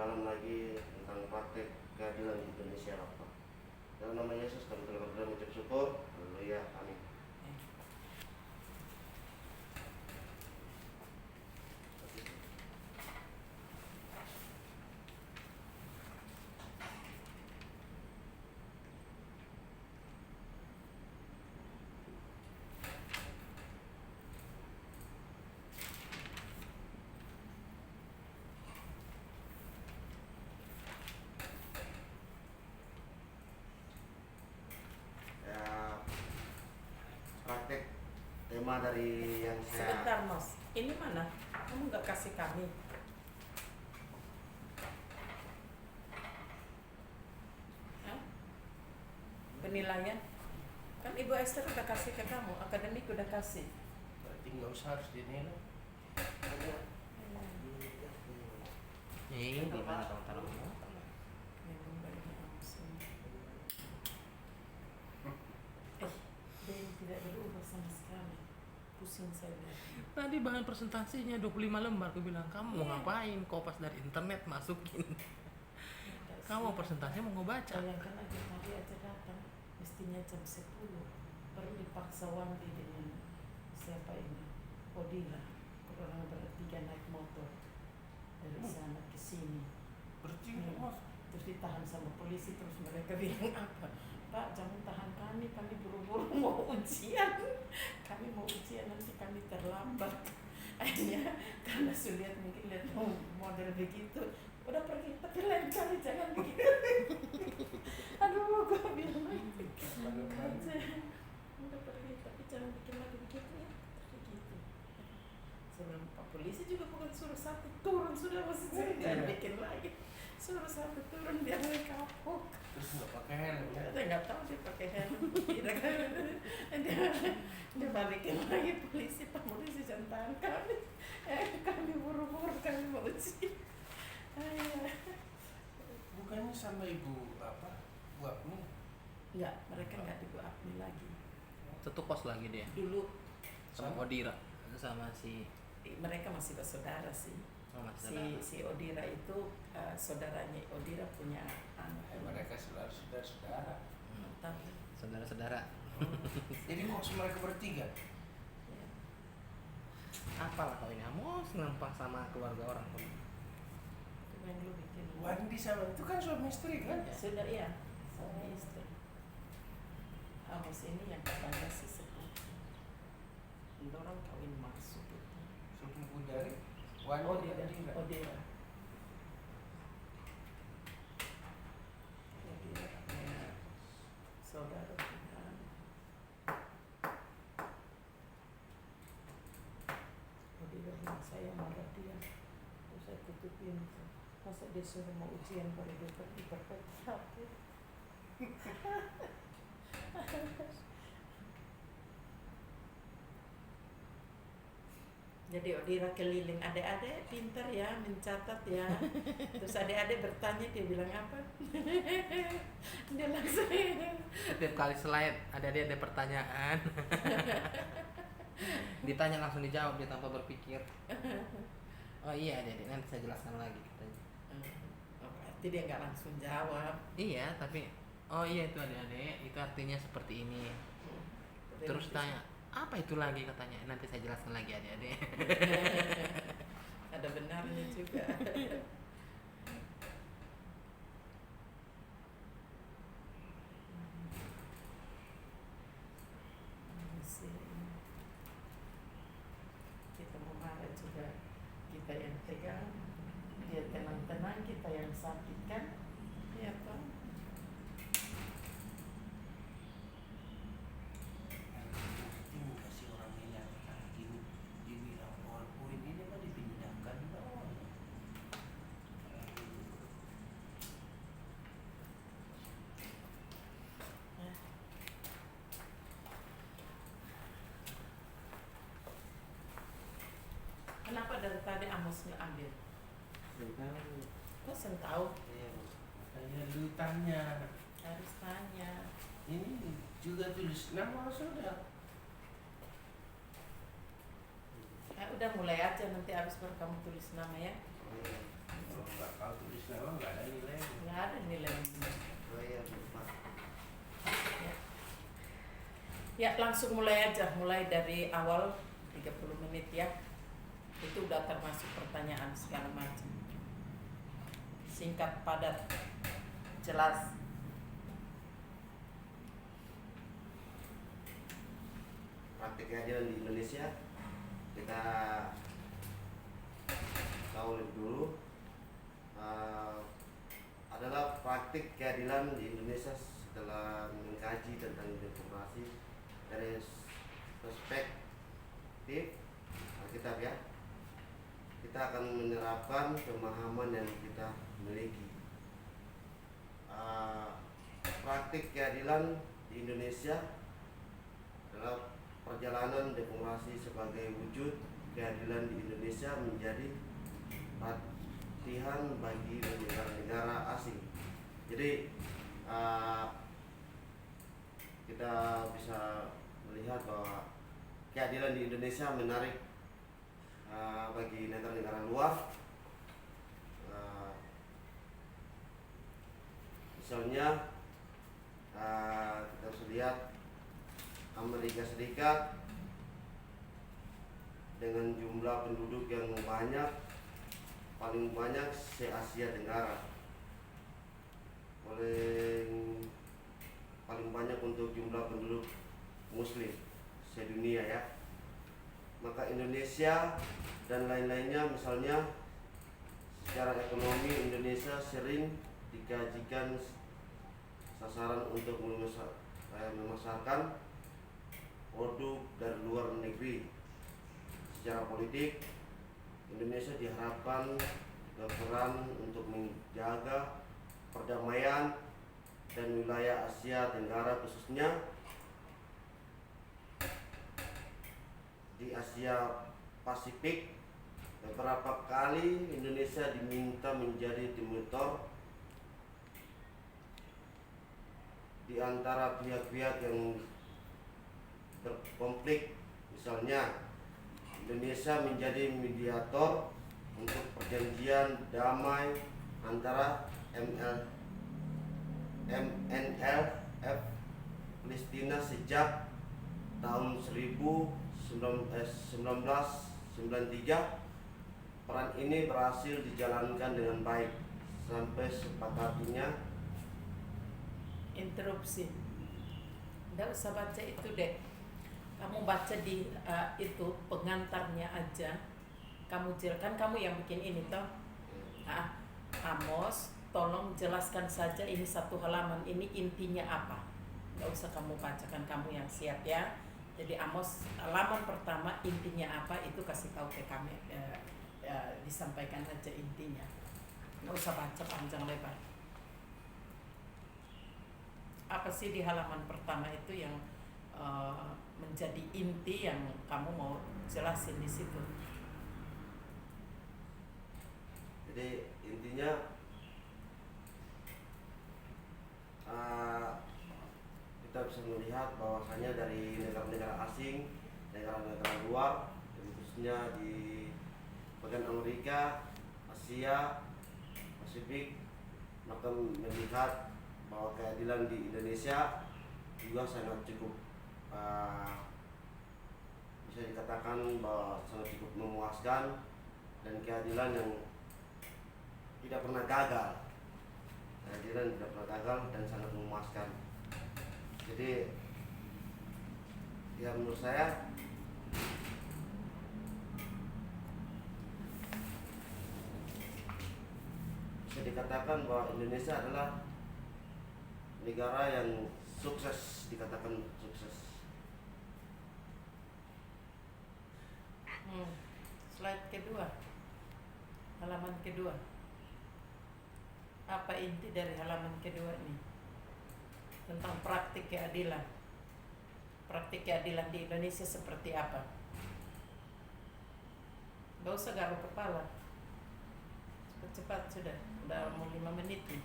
dalam lagi tentang praktek keadilan di Indonesia apa. Dalam nama Yesus kami telah berdoa mengucap syukur. Haleluya. Amin. Ya, praktek tema dari yang saya Sebentar Mas, ini mana? Kamu nggak kasih kami? Hah? Penilaian? Kan Ibu Esther udah kasih ke kamu, akademik udah kasih. Berarti nggak usah harus dinilai. Ini di mana kamu taruh? Dia tidak berubah sama sekali. Pusing saya. Tadi bahan presentasinya 25 lembar. Aku bilang, kamu mau ngapain? Kopas dari internet masukin. Kamu mau presentasi mau baca? Bayangkan aja tadi aja datang, mestinya jam 10. Baru dipaksa Wandi dengan siapa ini? Odila. Orang bertiga naik motor dari sana ke sini. Berarti Mas. Terus ditahan sama polisi, terus mereka bilang apa? Pak, jangan tahan kami buru-buru mau ujian. Kami mau ujian, nanti kami terlambat. Akhirnya karena sulit mungkin lihat model begitu, udah pergi, tapi lain kali jangan begitu. Aduh, gue bilang aja, udah pergi, tapi jangan bikin lagi begitu ya. Begitu. Sebelum Pak polisi juga bukan suruh satu turun sudah, maksudnya jangan bikin lagi. Suruh satu turun biar naik kapok. Terus nggak pakai helm ya? Saya nggak tahu dia pakai helm. Tidak kan? Dia balikin lagi polisi, Pak polisi jangan tahan kami. Kami buru-buru kami mau uji. Bukannya sama ibu apa? Bu Agni? Enggak, mereka nggak di Bu Agni lagi. Satu kos lagi dia. Dulu Sama Odira. Sama si mereka masih bersaudara sih. Si Odira itu saudaranya Odira punya anak. Mereka saudara-saudara. Tapi saudara-saudara. Jadi kok mereka bertiga? ya, Apalah kau ini? Amos ngempak sama keluarga orang pun. itu yang lu bikin. Wandi sama itu kan suami istri kan? Ya, sudah ya, suami istri. Amos ini yang katanya si sepupu. Dorong kawin masuk itu. Sepupu dari Wandi Odira. Odira. Odira. Odira punya saudara punya anak. Odira bilang saya marah dia. Terus saya tutupin. Masa dia suruh mau ujian pada dokter diperketat. Jadi Odira keliling, adik-adik pintar ya mencatat ya. Terus adik-adik bertanya, dia bilang apa? Dia langsung Setiap kali slide ada pertanyaan. Ditanya langsung dijawab dia tanpa berpikir. Oh iya adik, nanti saya jelaskan lagi katanya. berarti dia nggak langsung jawab. Iya, tapi oh iya itu adik-adik, itu artinya seperti ini. Terus tanya, apa itu lagi katanya? Nanti saya jelaskan lagi adik-adik. Ada benarnya juga. Kita mau marah juga, kita yang tegang, dia tenang-tenang, kita yang sakit kan? Iya Pak. Enggak sih orang yang kayak gini dibilang PowerPoint ini mah dipindahkan dong. Kenapa dari tadi Amos nggak ambil? Kok sen tahu? Iya, makanya lu tanya. Harus tanya. Ini juga tulis nama sudah. Udah mulai aja, nanti habis baru kamu tulis nama ya. Kalau tulis nama nggak ada nilai. Nggak ada nilai. Oh iya lupa. Ya. Ya, langsung mulai aja, mulai dari awal 30 menit ya. Itu udah termasuk pertanyaan segala macam. Singkat, padat, jelas. Praktik keadilan di Indonesia kita tahu lebih dulu. Adalah praktik keadilan di Indonesia setelah mengkaji tentang demokrasi dari perspektif Alkitab ya. Kita akan menerapkan pemahaman yang kita miliki. Praktik keadilan di Indonesia adalah perjalanan demokrasi sebagai wujud keadilan di Indonesia menjadi latihan bagi negara-negara asing. Jadi kita bisa melihat bahwa keadilan di Indonesia menarik bagi negara-negara luar. Misalnya kita bisa lihat Amerika Serikat dengan jumlah penduduk yang banyak, paling banyak se-Asia Tenggara, paling banyak untuk jumlah penduduk Muslim sedunia ya. Maka Indonesia dan lain-lainnya, misalnya secara ekonomi Indonesia sering dikajikan sasaran untuk memasarkan produk dari luar negeri. Secara politik Indonesia diharapkan berperan untuk menjaga perdamaian dan wilayah Asia Tenggara, khususnya di Asia Pasifik. Beberapa kali Indonesia diminta menjadi mediator di antara pihak-pihak yang berkonflik. Misalnya Indonesia menjadi mediator untuk perjanjian damai antara MNLF Palestina sejak tahun 1993. Peran ini berhasil dijalankan dengan baik sampai sepakatnya. Interupsi. Nggak usah baca itu deh. Kamu baca di itu pengantarnya aja. Kamu jelaskan, kamu yang bikin ini toh. Amos, tolong jelaskan saja ini satu halaman ini intinya apa. Nggak usah kamu bacakan, kamu yang siap ya. Jadi Amos halaman pertama intinya apa itu kasih tahu ke kami, disampaikan aja intinya. Nggak usah baca panjang lebar. Apa sih di halaman pertama itu yang menjadi inti yang kamu mau jelasin di situ? Jadi intinya kita bisa melihat bahwasanya dari negara-negara asing, negara-negara luar, khususnya di bagian Amerika, Asia, Pasifik, maka melihat bahwa keadilan di Indonesia juga sangat cukup bisa dikatakan bahwa sangat cukup memuaskan dan keadilan yang tidak pernah gagal. Keadilan tidak pernah gagal dan sangat memuaskan. Jadi ya menurut saya bisa dikatakan bahwa Indonesia adalah negara yang sukses, dikatakan sukses. Slide kedua, halaman kedua. Apa inti dari halaman kedua ini? Tentang praktik keadilan. Praktik keadilan di Indonesia seperti apa? Gak usah garuk kepala. Cepat-cepat sudah. Udah mau 5 menit nih.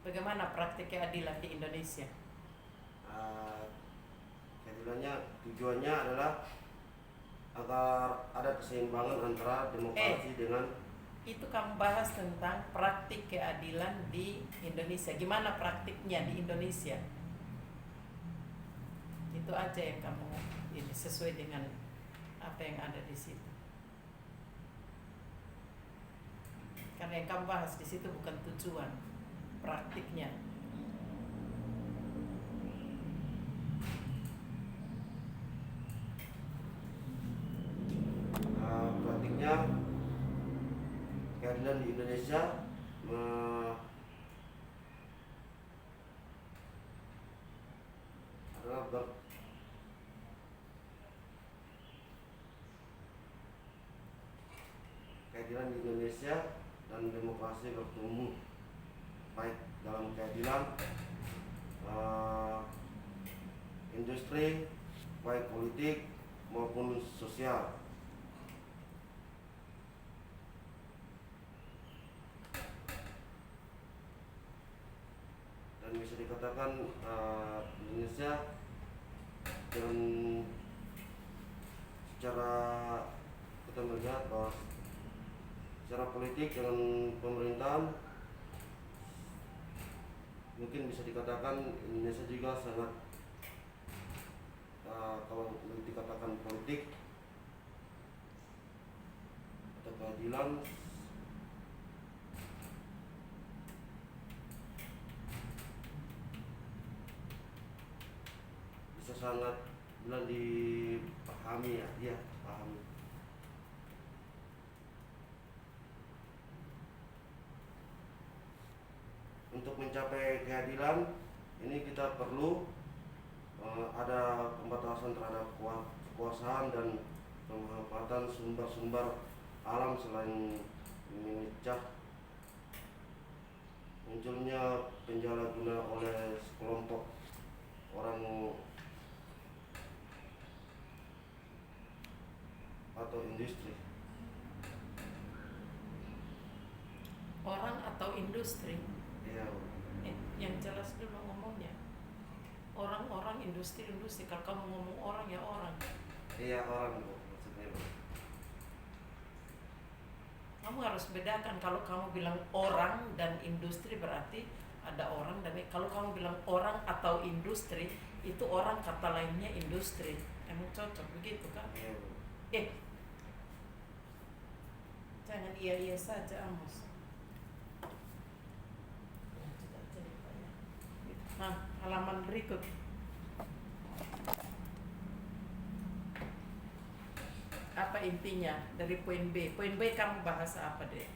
Bagaimana praktik keadilan di Indonesia? Keadilannya tujuannya adalah agar ada keseimbangan antara demokrasi dengan Itu kamu bahas tentang praktik keadilan di Indonesia. Gimana praktiknya di Indonesia? Itu aja yang kamu ini sesuai dengan apa yang ada di situ. Karena yang kamu bahas di situ bukan tujuan, praktiknya. praktiknya keadilan di Indonesia adalah keadilan di Indonesia dan demokrasi bertumbuh baik dalam keadilan industri baik politik maupun sosial. Dan bisa dikatakan Indonesia dengan secara kita melihat bahwa secara politik dengan pemerintahan mungkin bisa dikatakan Indonesia juga sangat kalau dikatakan politik atau keadilan bisa sangat bilang dipahami ya, dia pahami. Untuk mencapai keadilan ini kita perlu ada pembatasan terhadap kekuasaan dan pemanfaatan sumber-sumber alam selain memecah munculnya penjalaguna oleh sekelompok orang atau industri. Orang atau industri? Iya. Yang jelas dulu ngomongnya. Orang-orang, industri-industri. Kalau kamu ngomong orang ya orang. Iya orang Bu, maksudnya Bu. Kamu harus bedakan. Kalau kamu bilang orang dan industri berarti ada orang, dan kalau kamu bilang orang atau industri itu orang kata lainnya industri. Emang cocok begitu kan? Iya Bu. Jangan iya-iya saja Amos. Nah, halaman berikut. Apa intinya dari poin B? Poin B kamu bahas apa deh?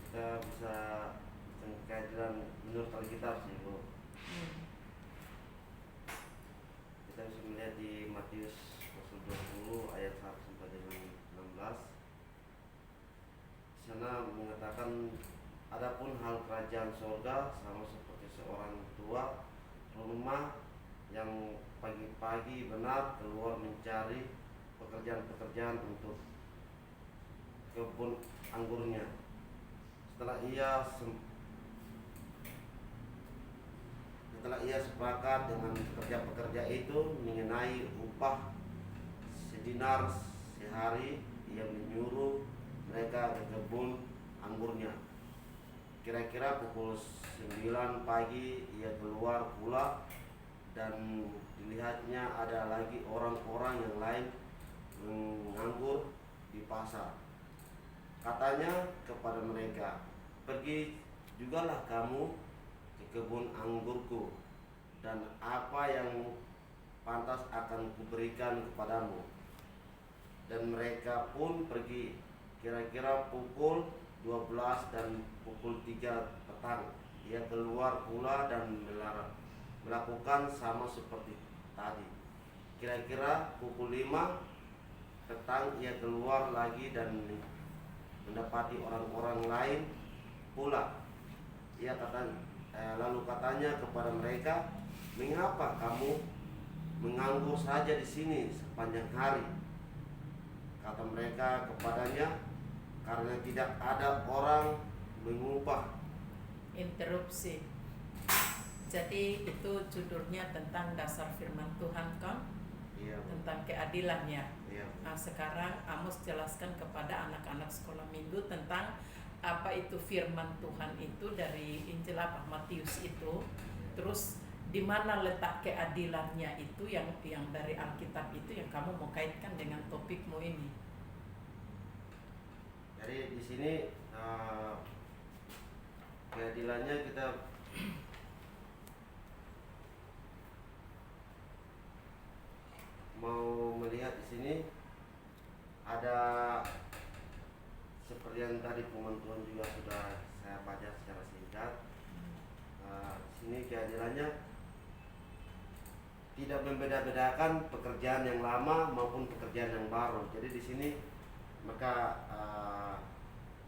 Kita bisa keadilan menurut kita sih Bu. Kita bisa melihat di Matius pasal 20 ayat 1 sampai dengan 16. Di sana mengatakan adapun hal kerajaan surga sama seperti seorang tua rumah yang pagi-pagi benar keluar mencari pekerjaan-pekerjaan untuk kebun anggurnya. Setelah ia sepakat dengan pekerja-pekerja itu mengenai upah sedinar sehari, ia menyuruh mereka ke kebun anggurnya. Kira-kira pukul 9 pagi ia keluar pula, dan dilihatnya ada lagi orang-orang yang lain menganggur di pasar. Katanya kepada mereka, pergi jugalah kamu ke kebun anggurku, dan apa yang pantas akan kuberikan kepadamu. Dan mereka pun pergi. Kira-kira pukul 12 dan pukul 3 petang ia keluar pula dan melakukan sama seperti tadi. Kira-kira pukul 5 petang ia keluar lagi dan mendapati orang-orang lain pula. Ia lalu katanya kepada mereka, mengapa kamu menganggur saja di sini sepanjang hari? Kata mereka kepadanya, karena tidak ada orang mengupah. interupsi. Jadi itu judulnya tentang dasar firman Tuhan kan, Iya, Bu. tentang keadilan ya. Iya, Bu. Nah, sekarang Amos jelaskan kepada anak-anak sekolah minggu tentang apa itu firman Tuhan itu dari Injil apa Matius itu. Terus di mana letak keadilannya itu yang dari Alkitab itu yang kamu mau kaitkan dengan topikmu ini. Jadi di sini keadilannya kita mau melihat di sini ada seperti yang tadi firman Tuhan juga sudah saya baca secara singkat. Di sini keadilannya tidak membeda-bedakan pekerjaan yang lama maupun pekerjaan yang baru. Jadi di sini maka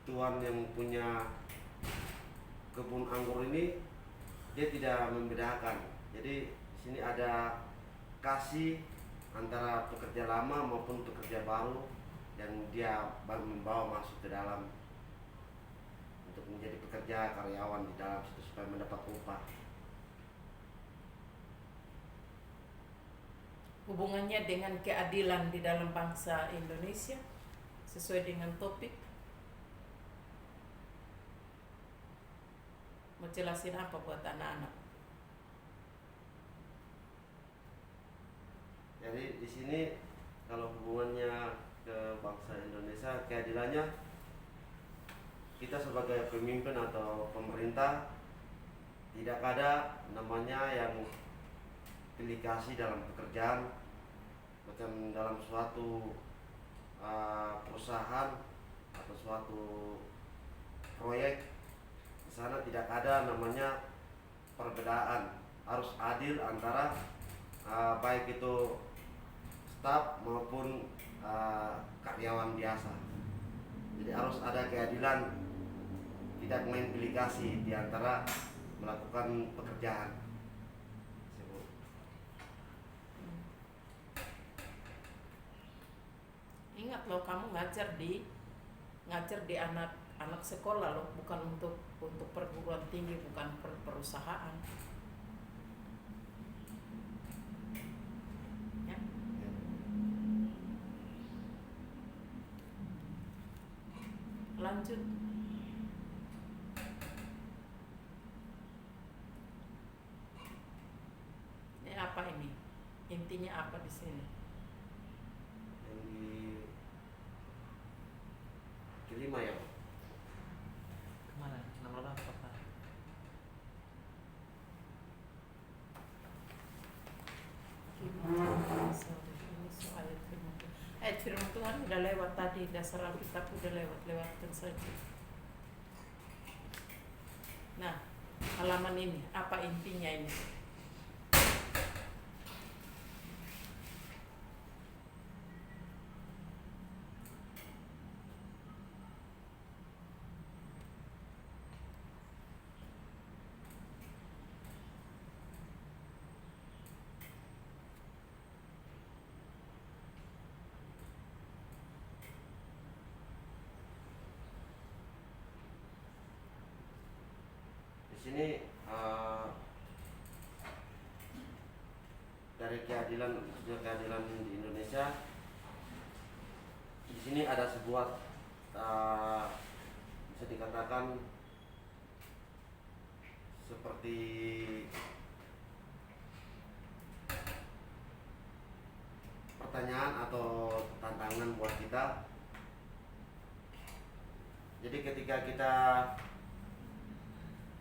Tuhan yang punya kebun anggur ini dia tidak membedakan. Jadi di sini ada kasih antara pekerja lama maupun pekerja baru yang dia membawa masuk ke dalam untuk menjadi pekerja karyawan di dalam situ supaya mendapat upah. Hubungannya dengan keadilan di dalam bangsa Indonesia sesuai dengan topik. Mau jelasin apa buat anak-anak? Jadi di sini kalau hubungannya ke bangsa Indonesia, keadilannya kita sebagai pemimpin atau pemerintah tidak ada namanya yang pilih kasih dalam pekerjaan. Macam dalam suatu perusahaan atau suatu proyek, di sana tidak ada namanya perbedaan, harus adil antara baik itu staf maupun karyawan biasa. Jadi harus ada keadilan, tidak main pilih kasih di antara melakukan pekerjaan. Ingat loh, kamu ngajar di anak sekolah loh, bukan untuk perguruan tinggi, bukan perusahaan. Ya. Lanjut. Ini apa ini? Intinya apa di sini? Yang kelima ya, Kemana? Nomor berapa, Pak? Ini soal firman Tuhan. Firman Tuhan udah lewat tadi, dasar Alkitab udah lewatkan saja. Nah, halaman ini apa intinya ini? di sini dari keadilan di Indonesia, di sini ada sebuah bisa dikatakan seperti pertanyaan atau tantangan buat kita. Jadi ketika kita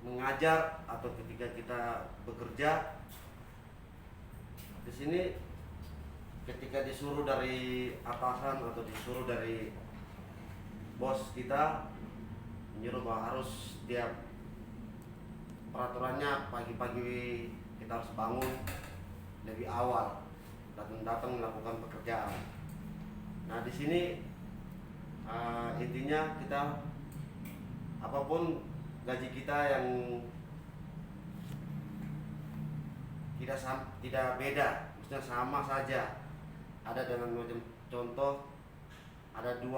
mengajar atau ketika kita bekerja di sini, ketika disuruh dari atasan atau disuruh dari bos kita menyuruh bahwa harus setiap peraturannya pagi-pagi kita harus bangun lebih awal dan datang melakukan pekerjaan. Nah di sini intinya kita apapun gaji kita yang tidak beda, maksudnya sama saja. Ada dengan macam contoh, ada 2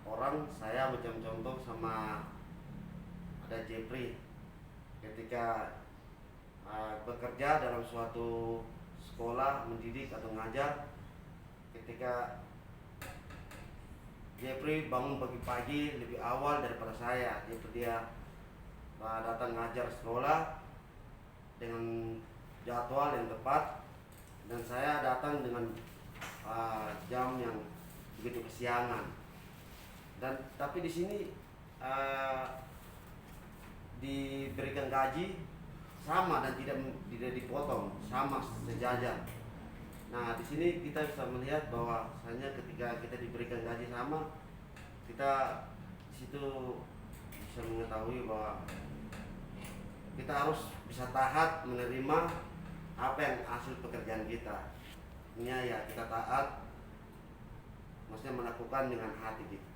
orang, saya macam contoh sama ada Jeffrey ketika bekerja dalam suatu sekolah, mendidik atau ngajar, ketika Jeffrey bangun pagi-pagi lebih awal daripada saya, itu dia datang ngajar sekolah dengan jadwal yang tepat, dan saya datang dengan jam yang begitu kesiangan. Dan tapi di sini diberikan gaji sama dan tidak dipotong, sama sejajar. Nah, di sini kita bisa melihat bahwa hanya ketika kita diberikan gaji sama, kita di situ bisa mengetahui bahwa kita harus bisa taat menerima apa yang hasil pekerjaan kita. Ini ya kita taat, maksudnya melakukan dengan hati kita.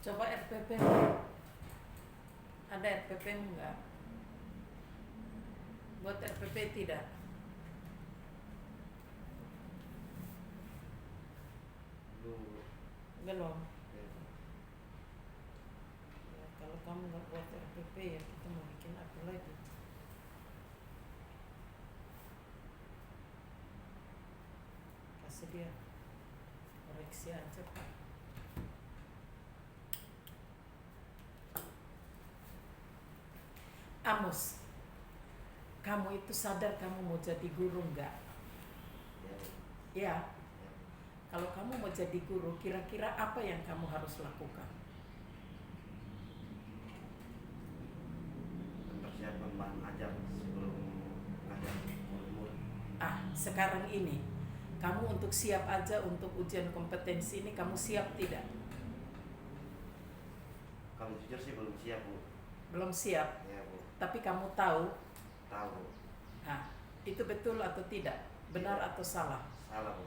Coba RPP. Ada RPP enggak? Buat RPP tidak? Belum. Ya, kalau kamu nggak buat RPP ya kita mau bikin apa lagi? Kasih dia koreksi aja Pak. Amos, kamu itu sadar kamu mau jadi guru nggak? Ya. Kalau kamu mau jadi guru, kira-kira apa yang kamu harus lakukan? Mempersiapkan bahan ajar sebelum mengajar murid-murid. Sekarang ini, kamu untuk siap aja untuk ujian kompetensi ini, kamu siap tidak? Kalau jujur sih belum siap, Bu. Belum siap, Ya, Bu. tapi kamu tahu, Tahu. itu betul atau tidak? Benar atau salah? Salah, Bu.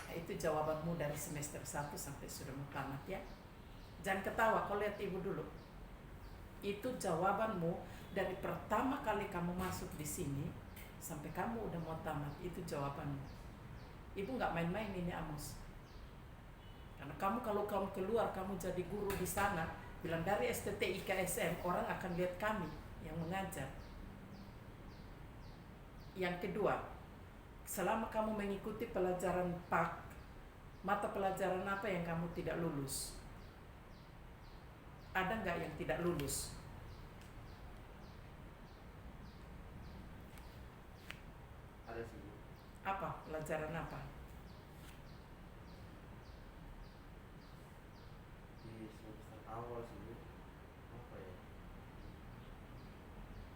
Itu jawabanmu dari semester 1 sampai sudah mau tamat ya. Jangan ketawa, kau lihat ibu dulu. Itu jawabanmu dari pertama kali kamu masuk di sini sampai kamu udah mau tamat, itu jawabanmu. Ibu nggak main-main ini Amos. Karena kalau kamu keluar, kamu jadi guru di sana, bilang dari STT IKSM, orang akan lihat kami yang mengajar. Yang kedua, selama kamu mengikuti pelajaran PAK, mata pelajaran apa yang kamu tidak lulus? Ada nggak yang tidak lulus? Ada sih, Bu. Apa? Pelajaran apa? Di semester awal sih, Bu. Apa ya?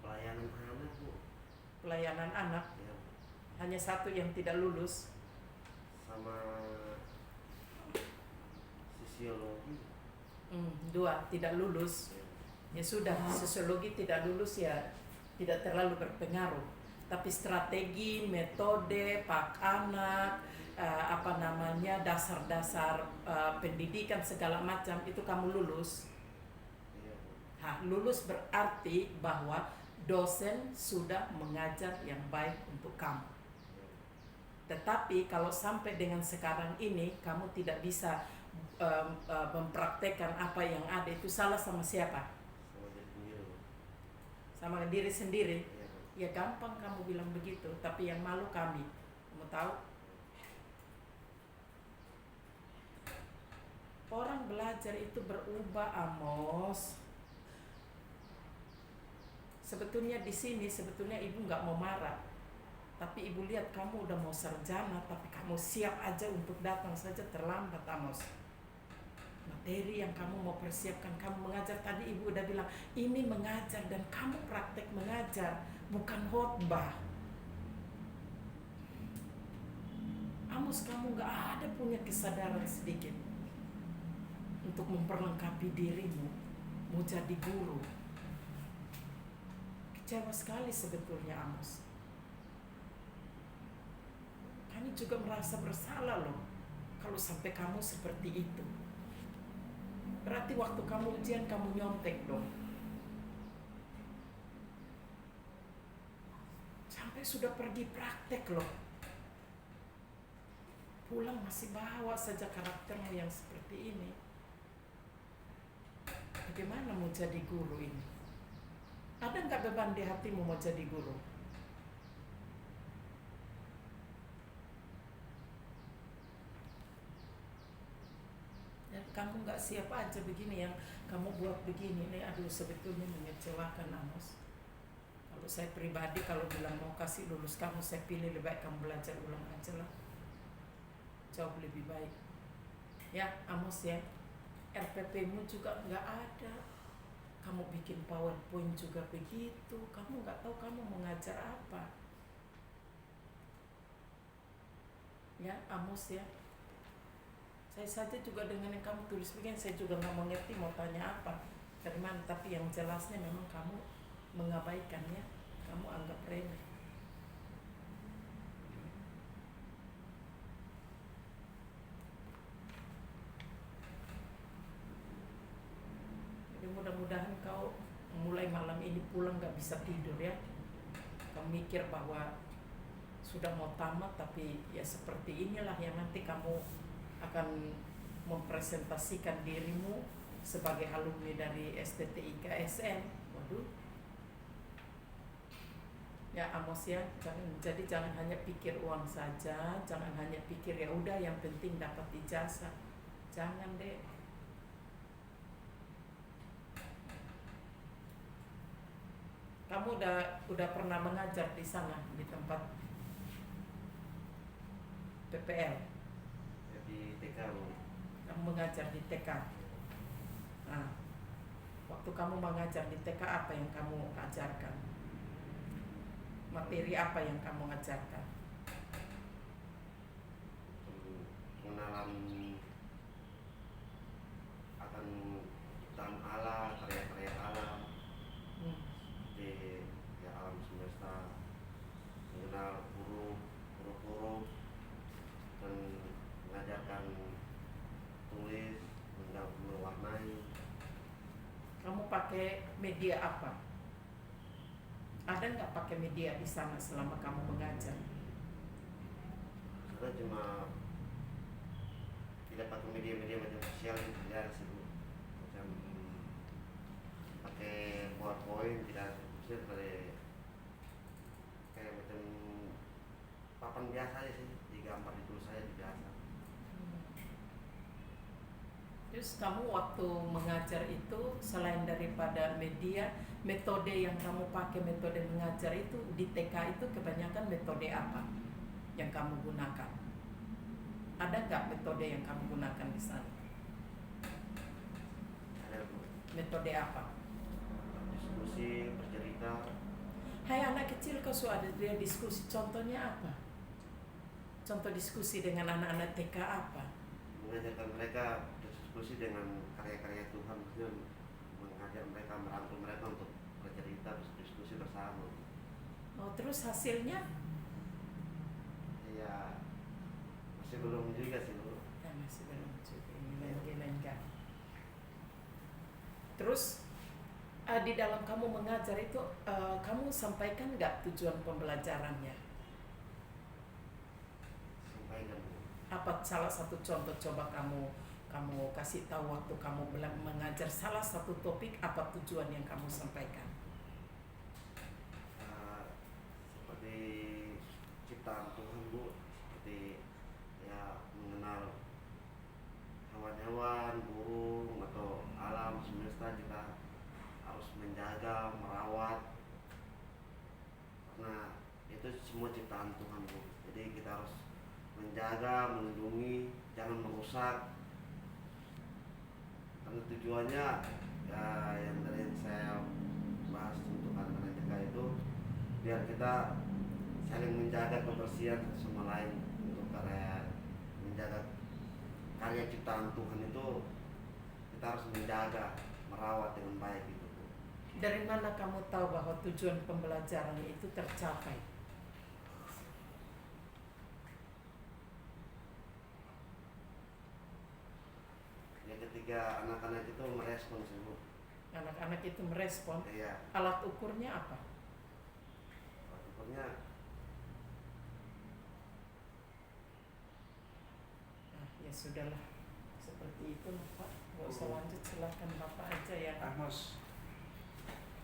Pelayanan anak, Bu. Pelayanan anak. Ya, Bu. Hanya satu yang tidak lulus. Sama sosiologi. 2 tidak lulus. Ya. Ya sudah, sosiologi tidak lulus ya tidak terlalu berpengaruh. Tapi strategi, metode, pak anak, dasar-dasar pendidikan segala macam itu kamu lulus. Iya, Bu. Lulus berarti bahwa dosen sudah mengajar yang baik untuk kamu. Tetapi kalau sampai dengan sekarang ini kamu tidak bisa mempraktekkan apa yang ada, itu salah sama siapa? Sama diri sendiri, Bu. Sama diri sendiri. Iya, Bu. Ya gampang kamu bilang begitu, tapi yang malu kami. Kamu tahu? Orang belajar itu berubah, Amos. Sebetulnya di sini ibu nggak mau marah, tapi ibu lihat kamu udah mau sarjana, tapi kamu siap aja untuk datang saja terlambat, Amos. Materi yang kamu mau persiapkan, kamu mengajar tadi ibu udah bilang ini mengajar dan kamu praktek mengajar, bukan khotbah. Amos, kamu nggak ada punya kesadaran sedikit untuk memperlengkapi dirimu, mau jadi guru. Kecewa sekali sebetulnya, Amos. Kami juga merasa bersalah loh kalau sampai kamu seperti itu. Berarti waktu kamu ujian kamu nyontek dong. Sampai sudah pergi praktek loh. Pulang masih bawa saja karaktermu yang seperti ini. Bagaimana mau jadi guru ini? Ada nggak beban di hatimu mau jadi guru? Dan kamu nggak siap aja begini yang kamu buat begini nih, aduh sebetulnya mengecewakan Amos. Kalau saya pribadi kalau bilang mau kasih lulus kamu, saya pilih lebih baik kamu belajar ulang aja lah, jauh lebih baik. Ya Amos ya, RPP-mu juga nggak ada, kamu bikin PowerPoint juga begitu, kamu nggak tahu kamu mengajar apa. Ya Amos ya, saya saja juga dengan yang kamu tulis begini, saya juga nggak mengerti mau tanya apa dari mana, tapi yang jelasnya memang kamu mengabaikannya, kamu anggap remeh. Jadi mudah-mudahan kau mulai malam ini pulang nggak bisa tidur ya. Kamu mikir bahwa sudah mau tamat, tapi ya seperti inilah yang nanti kamu akan mempresentasikan dirimu sebagai alumni dari STTIK SN. Waduh. Ya Amos ya, jangan hanya pikir uang saja, jangan hanya pikir ya udah yang penting dapat ijazah. Jangan deh. Kamu udah pernah mengajar di sana di tempat PPL? Di TK Bu. Kamu mengajar di TK. Nah, waktu kamu mengajar di TK apa yang kamu ajarkan? Materi apa yang kamu ajarkan? Pengenalan akan ciptaan alam, karya-karya alam, seperti ya alam semesta, mengenal huruf-huruf, dan mengajarkan tulis, mewarnai. Kamu pakai media apa? Ada nggak pakai media di sana selama kamu mengajar? Saya cuma tidak pakai media-media macam sosial itu tidak sih Bu. Macam pakai PowerPoint tidak, saya kayak macam papan biasa aja sih, digambar ditulis saya di biasa. Terus kamu waktu mengajar itu selain daripada media, metode yang kamu pakai, metode mengajar itu di TK itu kebanyakan metode apa yang kamu gunakan? Ada nggak metode yang kamu gunakan di sana? Ada Bu. Metode apa? Diskusi, bercerita. Hai anak kecil, kau sudah ada dia diskusi, contohnya apa? Contoh diskusi dengan anak-anak TK apa? Mengajarkan mereka berdiskusi dengan karya-karya Tuhan, maksudnya mengajar mereka, merangkul mereka untuk bercerita, berdiskusi bersama. Oh, terus hasilnya? Ya masih belum juga sih Bu. Ya, masih belum juga, ini lain kan. Terus di dalam kamu mengajar itu kamu sampaikan nggak tujuan pembelajarannya? Sampaikan Bu. Apa salah satu contoh, coba kamu kasih tahu waktu kamu mengajar salah satu topik, apa tujuan yang kamu sampaikan? Seperti ciptaan Tuhan Bu, seperti ya mengenal hewan-hewan, burung atau alam semesta, kita harus menjaga, merawat, karena itu semua ciptaan Tuhan Bu. Jadi kita harus menjaga, melindungi, jangan merusak. Karena tujuannya ya yang tadi saya bahas untuk anak-anak TK itu biar kita saling menjaga kebersihan satu sama lain, untuk menjaga karya ciptaan Tuhan itu kita harus menjaga, merawat dengan baik gitu. Dari mana kamu tahu bahwa tujuan pembelajaran itu tercapai? Ya ketika anak-anak itu merespon sih Bu. Anak-anak itu merespon. Iya, Alat ukurnya apa? ukurnya Ya sudahlah, seperti itu Pak. Gak usah lanjut, silakan Bapak aja ya. Amos,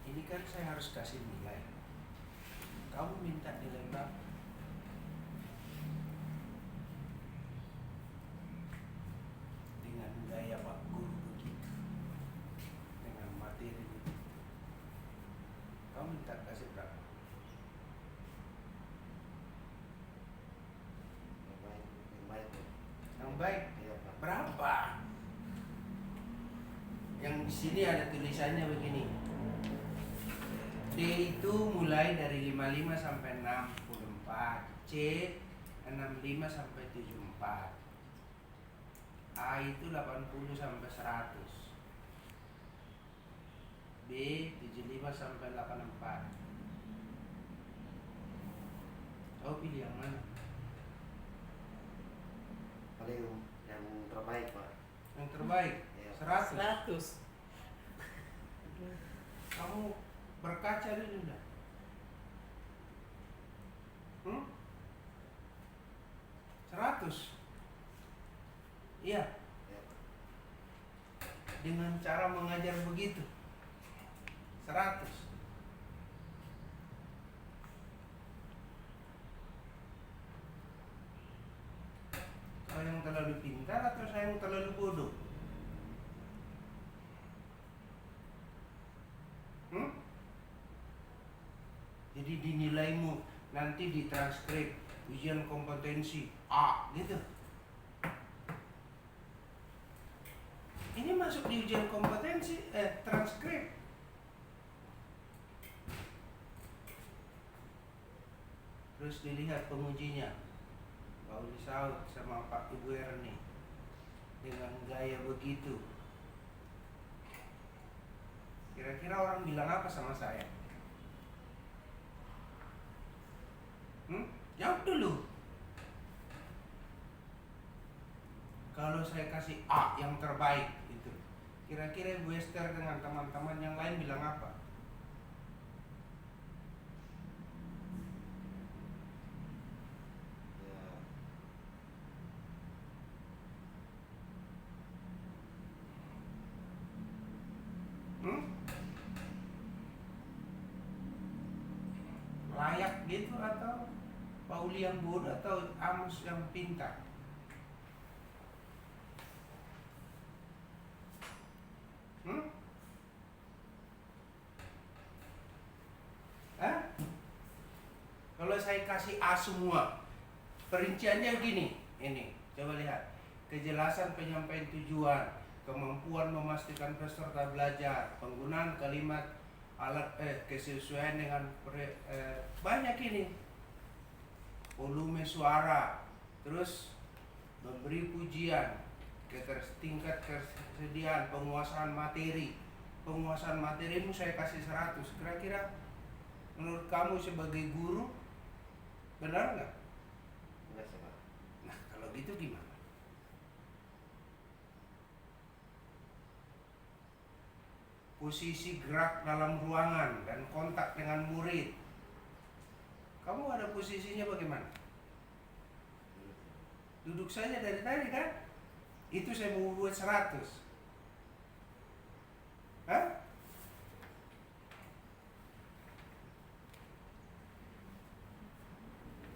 ini kan saya harus kasih nilai. Kamu minta nilai berapa? Dengan gaya Pak Guru begitu, dengan materi begitu, kamu minta kasih berapa? Yang baik Pak. Yang baik Iya Pak. berapa? Yang di sini ada tulisannya begini. D itu mulai dari 55 sampai 64, C 65 sampai 74, A itu 80 sampai 100, B 75 sampai 84. Kau pilih yang mana? Paling yang terbaik Pak. Yang terbaik? Iya. 100. 100. Kamu berkaca dulu dah. 100. Iya. Iya. Dengan cara mengajar begitu 100. Kau yang terlalu pintar atau saya yang terlalu bodoh? Jadi dinilaimu nanti ditranskrip ujian kompetensi A gitu. Ini masuk di ujian kompetensi transkrip. Terus dilihat pengujinya, Pak Uli Saud sama Pak Ibu Erni dengan gaya begitu. Kira-kira orang bilang apa sama saya? Jawab dulu. Kalau saya kasih A yang terbaik itu, kira-kira Ibu Esther dengan teman-teman yang lain bilang apa? Ya. Layak gitu atau Pauli yang bodoh atau Amos yang pintar? Kalau saya kasih A semua, perinciannya gini, ini, coba lihat. Kejelasan penyampaian tujuan, kemampuan memastikan peserta belajar, penggunaan kalimat alat kesesuaian dengan banyak ini. Volume suara, terus memberi pujian, tingkat kesediaan, penguasaan materi. Penguasaan materimu saya kasih 100. Kira-kira menurut kamu sebagai guru benar nggak? Enggak sih Pak. Nah kalau gitu gimana? Posisi gerak dalam ruangan dan kontak dengan murid, kamu ada posisinya bagaimana? Duduk saja dari tadi kan? Itu saya mau buat 100. Hah?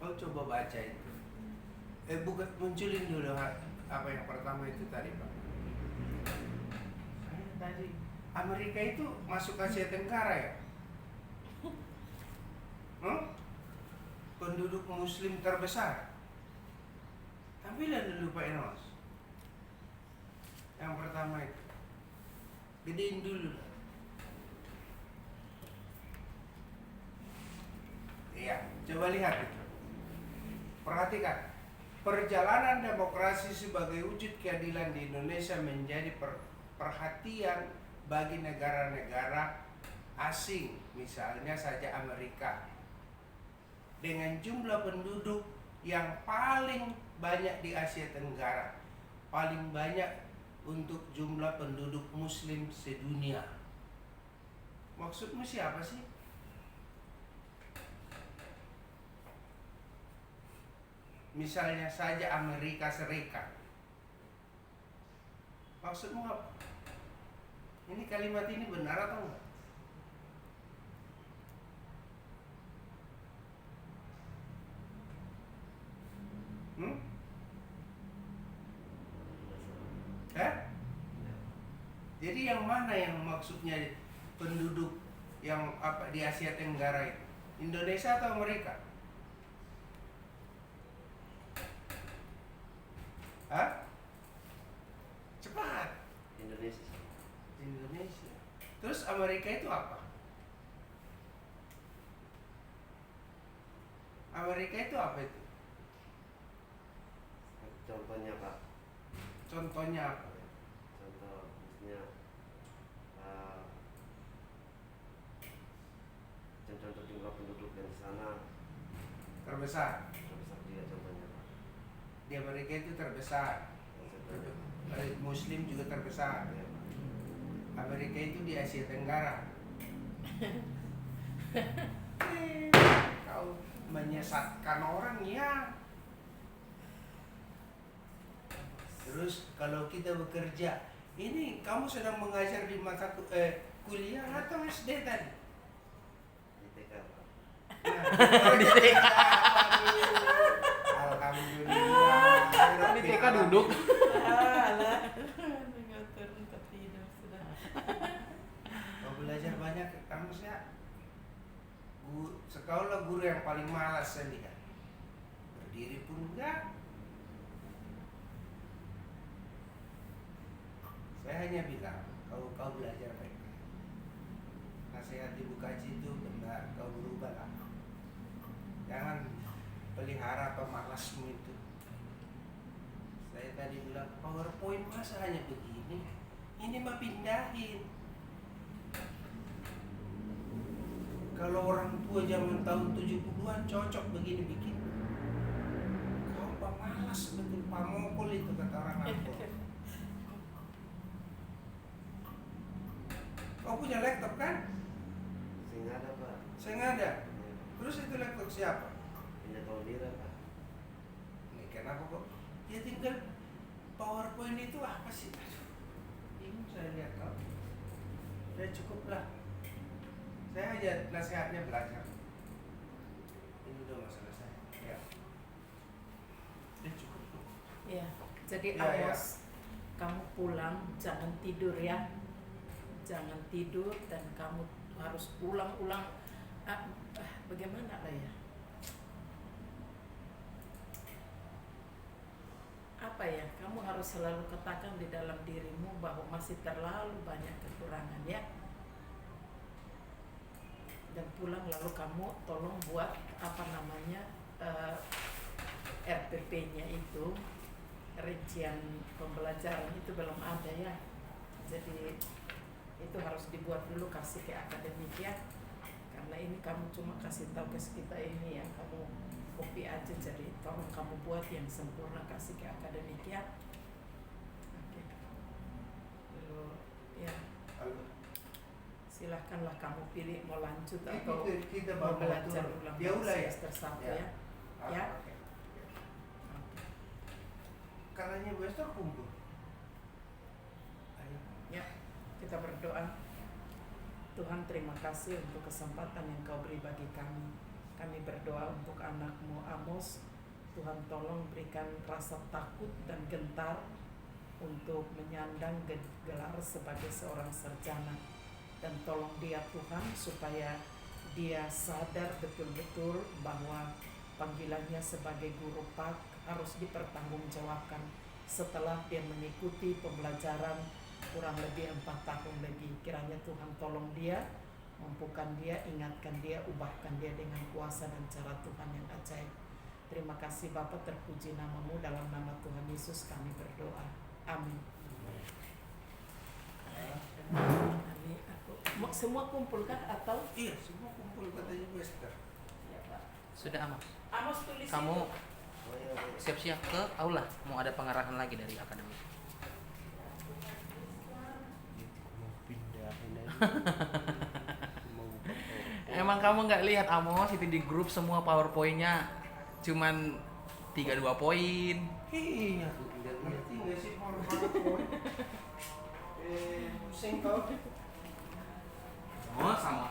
Kau coba baca itu. Bukan, munculin dulu apa yang pertama itu tadi Pak. Saya tadi Amerika itu masuk Asia Tenggara ya? Penduduk muslim terbesar. Tampilan dulu Pak Enos. Yang pertama itu gedein dulu. Iya, coba lihat itu. Perhatikan. Perjalanan demokrasi sebagai wujud keadilan di Indonesia menjadi perhatian bagi negara-negara asing, misalnya saja Amerika. Dengan jumlah penduduk yang paling banyak di Asia Tenggara, paling banyak untuk jumlah penduduk muslim sedunia. Maksudmu siapa sih? Misalnya saja Amerika Serikat. Maksudmu apa? Ini kalimat ini benar atau enggak? Hmm? Eh? Jadi yang mana yang maksudnya penduduk yang apa di Asia Tenggara itu? Indonesia atau Amerika? Hah? Cepat. Indonesia. Indonesia. Terus Amerika itu apa? Amerika itu apa itu? Contohnya Pak, Contohnya apa? contoh misalnya eh, contoh jumlah penduduk yang di sana Terbesar. terbesar dia contohnya Pak. Di Amerika itu terbesar. Contohnya, Muslim juga terbesar. ya, Pak. Amerika itu di Asia Tenggara. Kau menyesatkan orang ya. Terus kalau kita bekerja, ini kamu sedang mengajar di mata kuliah atau SD tadi? Di TK Pak. Nah, di TK. Alhamdulillah. Di TK duduk. Alah, nggak turun ke tidur sudah. Kau belajar banyak kamu sih. Sekolah guru yang paling malas saya lihat. Berdiri pun enggak. Saya hanya bilang, kau belajar baik-baik. Nasihat ibu kaji itu benar, kau berubahlah. Jangan pelihara pemalasmu itu. Saya tadi bilang, PowerPoint masa hanya begini? Ini mah pindahin. Kalau orang tua zaman tahun 70-an cocok begini bikin. Kau pemalas betul, pamokol itu kata orang Ambon. Kau punya laptop kan? Saya nggak ada Pak. Saya nggak ada. Ya, Pak. Terus itu laptop siapa? Punya tahu diri Pak. Ini kenapa kok? Dia tinggal PowerPoint itu apa sih? Aduh, bingung saya lihat kau. Udah cukup lah. Saya aja nasihatnya belajar. Ini udah masalah saya. Ya. Udah cukup. Ya, jadi Ya, Amos, kamu pulang jangan tidur ya. Jangan tidur dan kamu harus ulang-ulang. Bagaimana lah ya? Apa ya? Kamu harus selalu katakan di dalam dirimu bahwa masih terlalu banyak kekurangan ya. Dan pulang lalu kamu tolong buat apa namanya RPP-nya itu, rincian pembelajaran itu belum ada ya. Jadi itu harus dibuat dulu, kasih ke akademik ya, karena ini kamu cuma kasih tahu ke kita ini ya, kamu copy aja, jadi tolong kamu buat yang sempurna, kasih ke akademik ya. Oke. Lalu ya silahkanlah kamu pilih mau lanjut atau kita mau bawa belajar turun. ulang Dia ulah ya. semester 1 Ya. ya. Ya. Oke. Kalanya besok kumpul. Ayo. Ya, kita berdoa. Tuhan, terima kasih untuk kesempatan yang Kau beri bagi kami. Kami berdoa untuk anak-Mu Amos. Tuhan tolong berikan rasa takut dan gentar untuk menyandang gelar sebagai seorang sarjana. Dan tolong dia Tuhan supaya dia sadar betul-betul bahwa panggilannya sebagai guru PAK harus dipertanggungjawabkan setelah dia mengikuti pembelajaran kurang lebih 4 tahun lebih. Kiranya Tuhan tolong dia, mampukan dia, ingatkan dia, ubahkan dia dengan kuasa dan cara Tuhan yang ajaib. Terima kasih Bapa, terpuji namamu, dalam nama Tuhan Yesus kami berdoa. Amin. Amin. Semua kumpulkan atau? Iya, semua kumpul katanya Wester. Ya, Pak. Sudah Amos. Amos tulis Kamu itu. Oh iya, Pak. siap-siap ke aula, mau ada pengarahan lagi dari akademi. Mau pindahin aja. Mau buka Emang kamu nggak lihat Amos itu di grup semua PowerPoint-nya cuman 32 poin. Iya, ngerti nggak sih poin? Pusing kau. Oh, sama